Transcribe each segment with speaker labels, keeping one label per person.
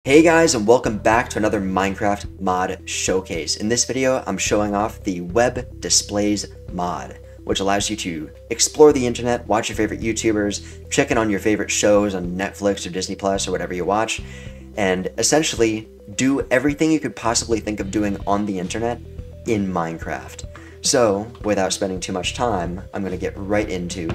Speaker 1: Hey guys, and welcome back to another Minecraft mod showcase. In this video, I'm showing off the Web Displays mod, which allows you to explore the internet, watch your favorite YouTubers, check in on your favorite shows on Netflix or Disney Plus or whatever you watch, and essentially do everything you could possibly think of doing on the internet in Minecraft. So, without spending too much time, I'm going to get right into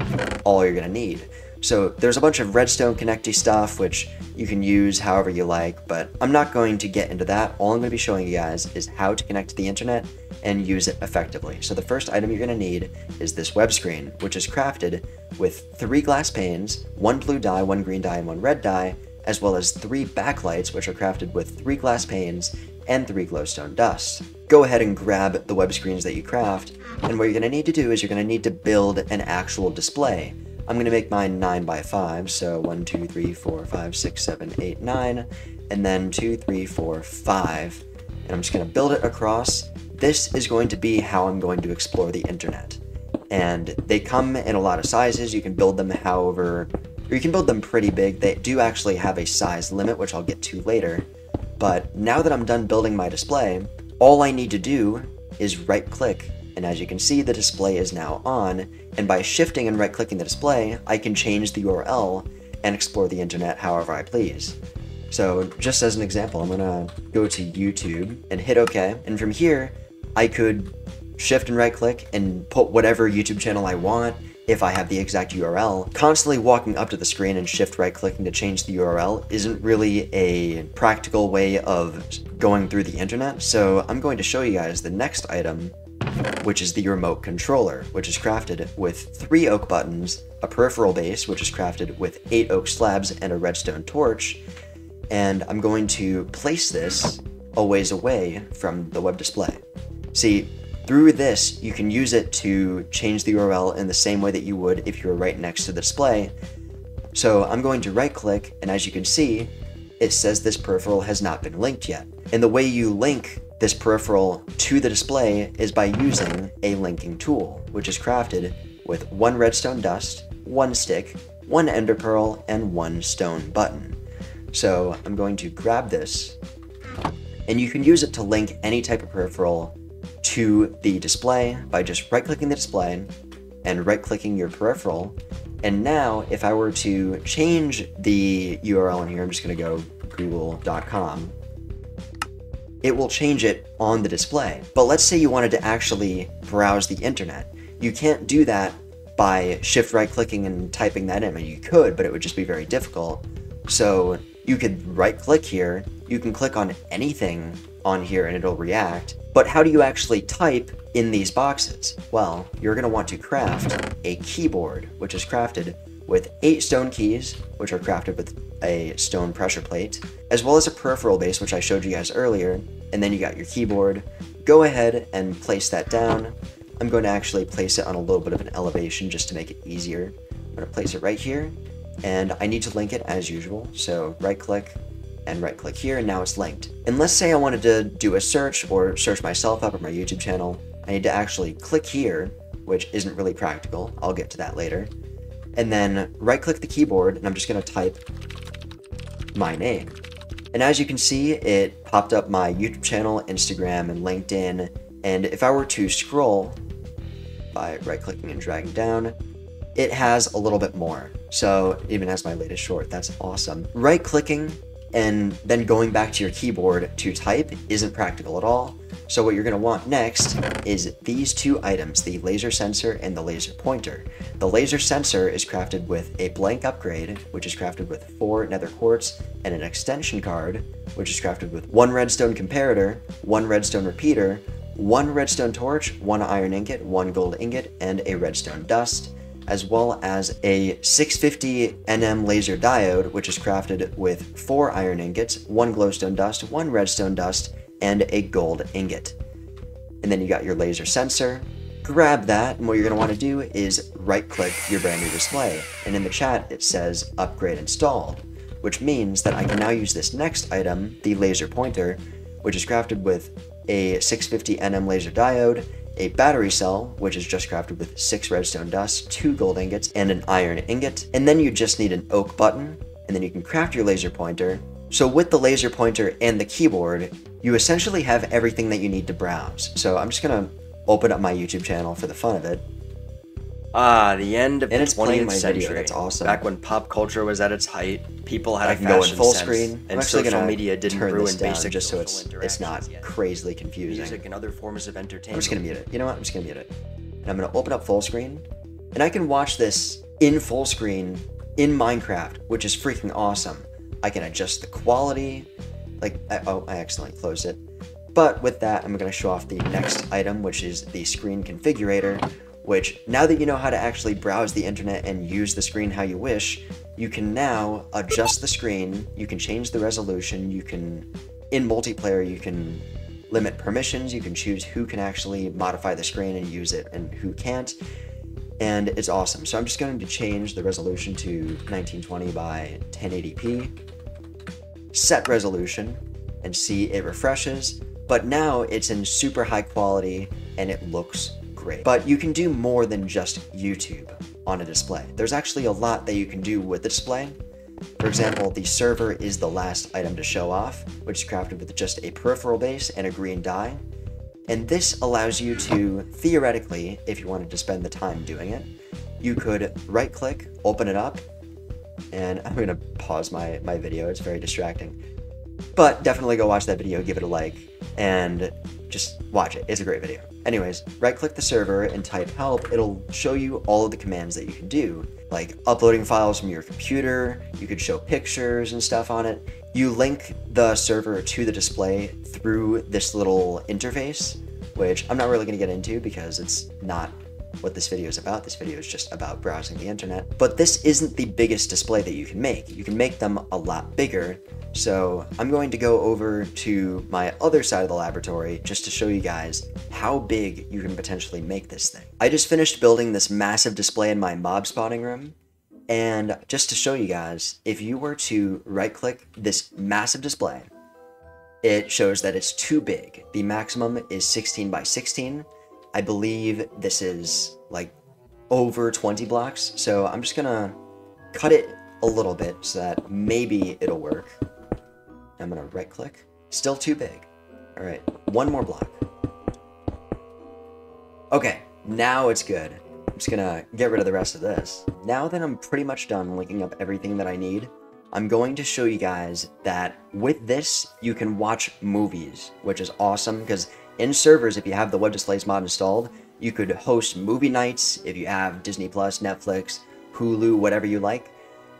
Speaker 1: all you're going to need. So there's a bunch of redstone connecty stuff, which you can use however you like, but I'm not going to get into that. All I'm going to be showing you guys is how to connect to the internet and use it effectively. So the first item you're going to need is this web screen, which is crafted with 3 glass panes, 1 blue dye, 1 green dye, and 1 red dye, as well as 3 backlights, which are crafted with 3 glass panes and 3 glowstone dust. Go ahead and grab the web screens that you craft, and what you're going to need to do is you're going to need to build an actual display. I'm going to make mine 9 by 5, so 1, 2, 3, 4, 5, 6, 7, 8, 9, and then 2, 3, 4, 5, and I'm just going to build it across. This is going to be how I'm going to explore the internet, and they come in a lot of sizes. You can build them however, or you can build them pretty big. They do actually have a size limit, which I'll get to later, but now that I'm done building my display, all I need to do is right-click, and as you can see, the display is now on, and by shifting and right-clicking the display, I can change the URL and explore the internet however I please. So just as an example, I'm gonna go to YouTube and hit OK, and from here, I could shift and right-click and put whatever YouTube channel I want if I have the exact URL. Constantly walking up to the screen and shift right-clicking to change the URL isn't really a practical way of going through the internet, so I'm going to show you guys the next item, which is the remote controller, which is crafted with 3 oak buttons, a peripheral base, which is crafted with 8 oak slabs and a redstone torch, and I'm going to place this a ways away from the web display. See, through this, you can use it to change the URL in the same way that you would if you were right next to the display. So I'm going to right-click, and as you can see, it says this peripheral has not been linked yet. And the way you link this peripheral to the display is by using a linking tool, which is crafted with 1 redstone dust, 1 stick, 1 ender pearl, and 1 stone button. So I'm going to grab this, and you can use it to link any type of peripheral to the display by just right-clicking the display and right-clicking your peripheral. And now, if I were to change the URL in here, I'm just going to go google.com. It will change it on the display. But let's say you wanted to actually browse the internet. You can't do that by shift right-clicking and typing that in. I mean, you could, but it would just be very difficult. So you could right-click here, you can click on anything on here and it'll react. But how do you actually type in these boxes? Well, you're going to want to craft a keyboard, which is crafted with 8 stone keys, which are crafted with a stone pressure plate, as well as a peripheral base, which I showed you guys earlier, and then you got your keyboard. Go ahead and place that down. I'm going to actually place it on a little bit of an elevation just to make it easier. I'm going to place it right here, and I need to link it as usual, so right-click and right-click here, and now it's linked. And let's say I wanted to do a search or search myself up or my YouTube channel. I need to actually click here, which isn't really practical. I'll get to that later. And then right-click the keyboard, and I'm just going to type my name. And as you can see, it popped up my YouTube channel, Instagram, and LinkedIn. And if I were to scroll by right-clicking and dragging down, it has a little bit more. So it even has my latest short. That's awesome. Right-clicking and then going back to your keyboard to type isn't practical at all. So what you're going to want next is these 2 items, the laser sensor and the laser pointer. The laser sensor is crafted with a blank upgrade, which is crafted with 4 nether quartz, and an extension card, which is crafted with 1 redstone comparator, 1 redstone repeater, 1 redstone torch, 1 iron ingot, 1 gold ingot, and a redstone dust, as well as a 650 NM laser diode, which is crafted with 4 iron ingots, 1 glowstone dust, 1 redstone dust, and a gold ingot. And then you got your laser sensor. Grab that, and what you're going to want to do is right-click your brand new display. And in the chat, it says upgrade installed, which means that I can now use this next item, the laser pointer, which is crafted with a 650 NM laser diode, a battery cell, which is just crafted with 6 redstone dust, 2 gold ingots, and an iron ingot. And then you just need an oak button, and then you can craft your laser pointer, So with the laser pointer and the keyboard, you essentially have everything that you need to browse. So I'm just gonna open up my YouTube channel for the fun of it.
Speaker 2: The end of
Speaker 1: And
Speaker 2: the
Speaker 1: it's playing
Speaker 2: 20th
Speaker 1: my
Speaker 2: century.
Speaker 1: video. That's awesome.
Speaker 2: Back when pop culture was at its height, people had
Speaker 1: I
Speaker 2: a
Speaker 1: can go in
Speaker 2: fashion
Speaker 1: full
Speaker 2: sense,
Speaker 1: screen. I'm
Speaker 2: and
Speaker 1: actually
Speaker 2: social
Speaker 1: gonna
Speaker 2: media didn't
Speaker 1: turn
Speaker 2: ruin
Speaker 1: this down
Speaker 2: basic
Speaker 1: just so
Speaker 2: social
Speaker 1: it's not
Speaker 2: interactions yet.
Speaker 1: crazily confusing.
Speaker 2: Music and other forms of entertainment.
Speaker 1: I'm just gonna mute it. You know what? I'm just gonna mute it. And I'm gonna open up full screen, and I can watch this in full screen in Minecraft, which is freaking awesome. I can adjust the quality. Like, I accidentally closed it. But with that, I'm gonna show off the next item, which is the screen configurator, which now that you know how to actually browse the internet and use the screen how you wish, you can now adjust the screen, you can change the resolution, you can, in multiplayer, you can limit permissions, you can choose who can actually modify the screen and use it and who can't, and it's awesome. So I'm just going to change the resolution to 1920 by 1080p, set resolution, and see it refreshes, but now it's in super high quality and it looks great. But you can do more than just YouTube on a display. There's actually a lot that you can do with the display. For example, the server is the last item to show off, which is crafted with just a peripheral base and a green dye. And this allows you to, theoretically, if you wanted to spend the time doing it, you could right click, open it up, and I'm gonna pause my video, it's very distracting. But definitely go watch that video, give it a like, and just watch it. It's a great video. Anyways, right-click the server and type help. It'll show you all of the commands that you can do, like uploading files from your computer. You could show pictures and stuff on it. You link the server to the display through this little interface, which I'm not really going to get into because it's not what this video is about. This video is just about browsing the internet. But this isn't the biggest display that you can make. You can make them a lot bigger. So I'm going to go over to my other side of the laboratory just to show you guys how big you can potentially make this thing. I just finished building this massive display in my mob spawning room. And just to show you guys, if you were to right click this massive display, it shows that it's too big. The maximum is 16 by 16. I believe this is like over 20 blocks. So I'm just gonna cut it a little bit so that maybe it'll work. I'm gonna right click, still too big. All right, one more block. Okay, now it's good. I'm just gonna get rid of the rest of this. Now that I'm pretty much done linking up everything that I need, I'm going to show you guys that with this, you can watch movies, which is awesome because in servers, if you have the Web Displays mod installed, you could host movie nights if you have Disney+, Netflix, Hulu, whatever you like,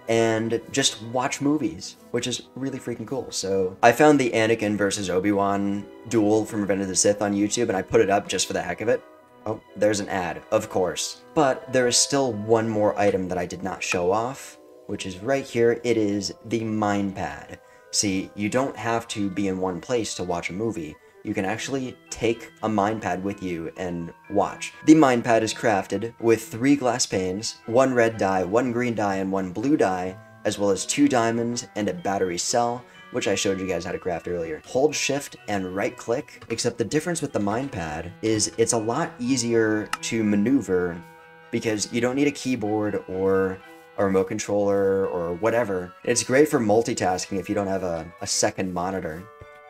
Speaker 1: and just watch movies, which is really freaking cool. So I found the Anakin versus Obi-Wan duel from Revenge of the Sith on YouTube, and I put it up just for the heck of it. Oh, there's an ad, of course. But there is still one more item that I did not show off, which is right here. It is the MindPad. See, you don't have to be in one place to watch a movie. You can actually take a MindPad with you and watch. The MindPad is crafted with 3 glass panes, 1 red dye, 1 green dye, and 1 blue dye, as well as 2 diamonds and a battery cell, which I showed you guys how to craft earlier. Hold shift and right click, except the difference with the MindPad is it's a lot easier to maneuver because you don't need a keyboard or a remote controller or whatever. It's great for multitasking if you don't have a second monitor.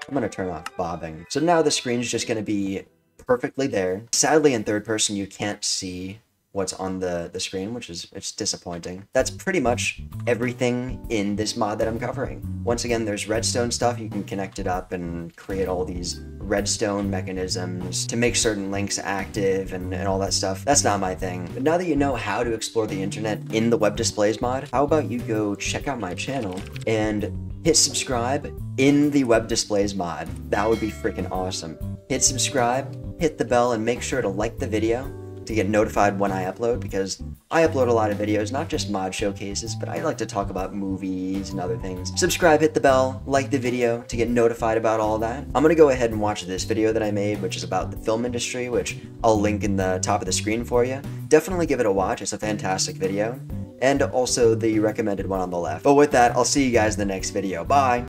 Speaker 1: I'm gonna turn off bobbing. So now the screen's just gonna be perfectly there. Sadly, in third person, you can't see what's on the screen, which is, it's disappointing. That's pretty much everything in this mod that I'm covering. Once again, there's redstone stuff. You can connect it up and create all these redstone mechanisms to make certain links active and all that stuff. That's not my thing. But now that you know how to explore the internet in the Web Displays mod, how about you go check out my channel and hit subscribe in the Web Displays mod. That would be freaking awesome. Hit subscribe, hit the bell, and make sure to like the video to get notified when I upload, because I upload a lot of videos, not just mod showcases, but I like to talk about movies and other things. Subscribe, hit the bell, like the video to get notified about all that. I'm gonna go ahead and watch this video that I made, which is about the film industry, which I'll link in the top of the screen for you. Definitely give it a watch, it's a fantastic video. And also the recommended one on the left. But with that, I'll see you guys in the next video. Bye!